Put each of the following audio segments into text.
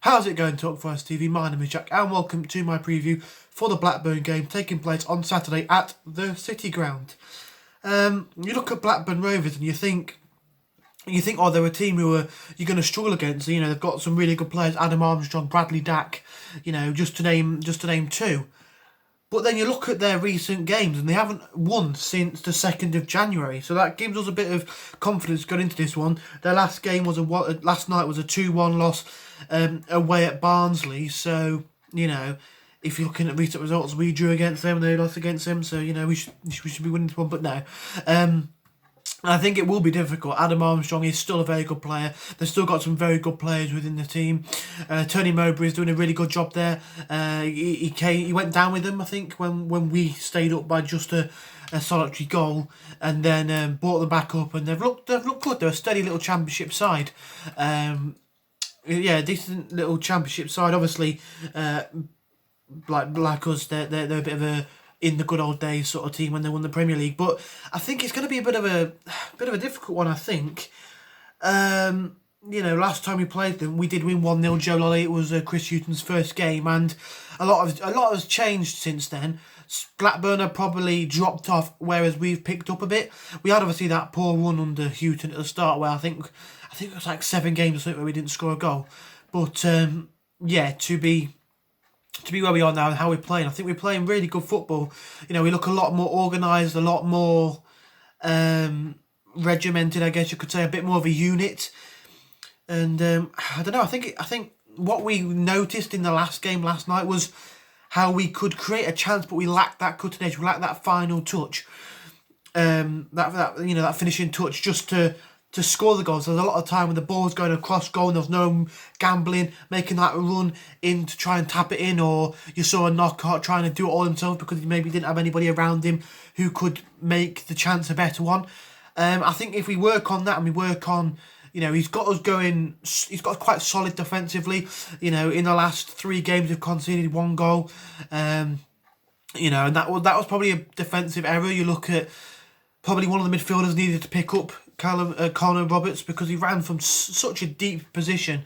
How's it going, Talk For Us TV? My name is Jack and welcome to my preview for the Blackburn game taking place on Saturday at the City Ground. You look at Blackburn Rovers and you think, oh, they're a team who you're going to struggle against. You know, they've got some really good players: Adam Armstrong, Bradley Dack. You know, just to name two. But then you look at their recent games and they haven't won since the 2nd of January. So that gives us a bit of confidence going into this one. Their last game was last night was a 2-1 loss away at Barnsley. So, you know, if you're looking at recent results, we drew against them, they lost against them. So, you know, we should be winning this one. But no. I think it will be difficult. Adam Armstrong is still a very good player. They've still got some very good players within the team. Tony Mowbray is doing a really good job there. He went down with them, I think, when we stayed up by just a solitary goal, and then brought them back up, and they've looked good. They're a steady little championship side. Yeah, decent little championship side. Obviously, like us, they're a bit of a in the good old days sort of team when they won the Premier League. But I think it's going to be a bit of a difficult one, I think. You know, last time we played them, we did win 1-0. Joe Lolly, it was Chris Hughton's first game, and a lot has changed since then. Blackburn have probably dropped off, whereas we've picked up a bit. We had obviously that poor run under Hughton at the start, where I think it was like 7 games or something where we didn't score a goal. But yeah, to be where we are now and how we're playing, I think we're playing really good football. You know, we look a lot more organised, a lot more regimented, I guess you could say, a bit more of a unit. And I don't know, I think what we noticed in the last game last night was how we could create a chance, but we lacked that cutting edge, we lacked that final touch, that finishing touch just to score the goals. There's a lot of time when the ball's going across goal and there's no gambling, making that run in to try and tap it in, or you saw a knockout trying to do it all himself because he maybe didn't have anybody around him who could make the chance a better one. I think if we work on that and we work on, you know, he's got quite solid defensively. You know, in the last 3 games we've conceded 1 goal. You know, and that was probably a defensive error. You look at probably one of the midfielders needed to pick up Connor Roberts, because he ran from such a deep position.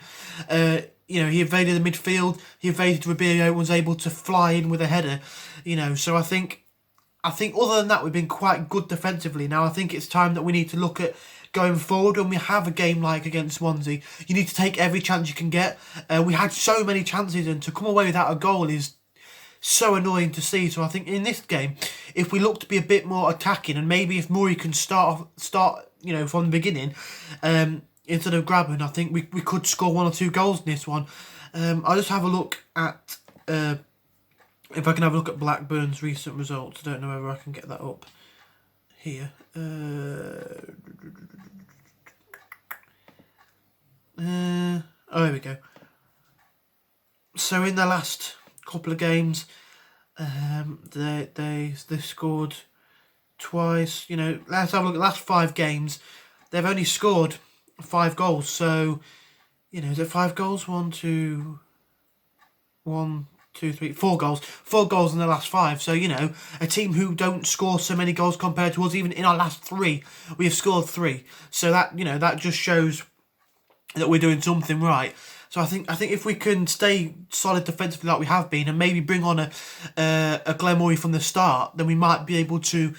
You know, he evaded the midfield, he evaded Rubio, was able to fly in with a header. You know, so I think other than that, we've been quite good defensively. Now I think it's time that we need to look at going forward. When we have a game like against Swansea, you need to take every chance you can get. We had so many chances, and to come away without a goal is so annoying to see. So I think in this game, if we look to be a bit more attacking, and maybe if Murray can start, you know, from the beginning, instead of grabbing, I think we could score 1 or 2 goals in this one. I'll just have a look at if I can have a look at Blackburn's recent results. I don't know whether I can get that up here. Oh, here we go. So in the last couple of games, they scored twice. You know, let's have a look at the last 5 games. They've only scored 5 goals. So, you know, is it 5 goals? 4 goals. 4 goals in the last 5. So, you know, a team who don't score so many goals compared to us, even in our last 3, we have scored 3. So that, you know, that just shows that we're doing something right. So I think if we can stay solid defensively like we have been, and maybe bring on a Glenn Murray from the start, then we might be able to,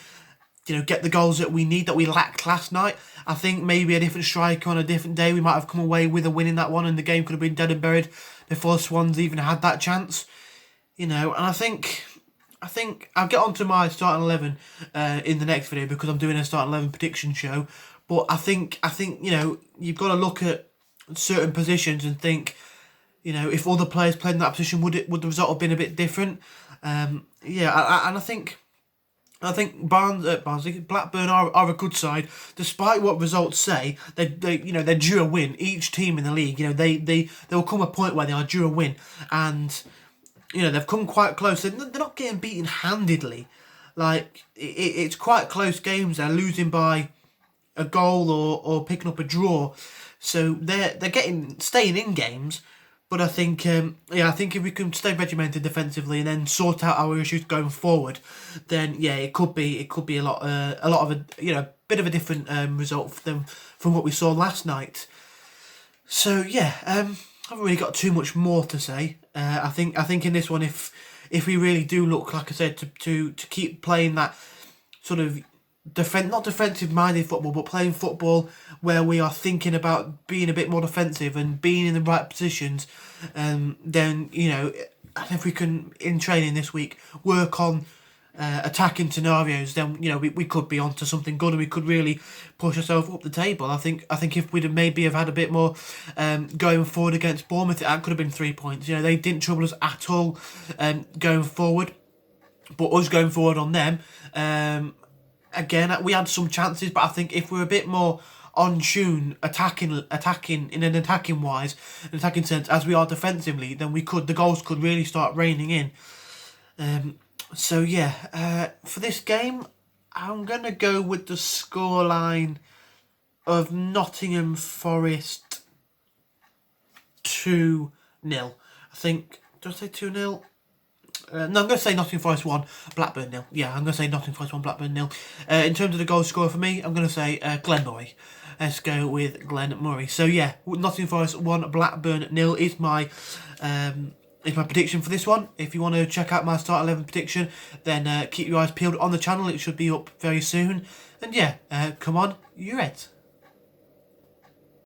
you know, get the goals that we need, that we lacked last night. I think maybe a different striker on a different day, we might have come away with a win in that one, and the game could have been dead and buried before Swans even had that chance. You know, and I think I'll get onto my starting 11 in the next video, because I'm doing a starting 11 prediction show. But I think you know, you've got to look at certain positions and think, you know, if other players played in that position, would the result have been a bit different? Yeah, and I think Blackburn are a good side, despite what results say. They're due a win. Each team in the league, you know, there will come a point where they are due a win, and you know, they've come quite close. They're not getting beaten handedly. Like, it's quite close games. They're losing by a goal or picking up a draw. So they're staying in games, But I think, I think if we can stay regimented defensively and then sort out our issues going forward, then yeah, it could be a lot of a bit of a different result from what we saw last night. So yeah, I haven't really got too much more to say. I think in this one, if we really do look, like I said, to keep playing that sort of not defensive minded football, but playing football where we are thinking about being a bit more defensive and being in the right positions, then and if we can in training this week work on attacking scenarios, then we could be onto something good and we could really push ourselves up the table. I think if we'd maybe have had a bit more going forward against Bournemouth, that could have been 3 points. They didn't trouble us at all going forward, but us going forward on them. Again, we had some chances, but I think if we're a bit more on tune, attacking in an attacking sense, as we are defensively, then the goals could really start raining in. So yeah, for this game, I'm gonna go with the scoreline of Nottingham Forest 2-0. I think. Did I say 2-0? No, I'm going to say Nottingham Forest 1, Blackburn 0. Yeah, I'm going to say Nottingham Forest 1, Blackburn 0. In terms of the goal scorer for me, I'm going to say Glenn Murray. Let's go with Glenn Murray. So yeah, Nottingham Forest 1, Blackburn 0 is my prediction for this one. If you want to check out my Start 11 prediction, then keep your eyes peeled on the channel. It should be up very soon. And yeah, come on, you Reds.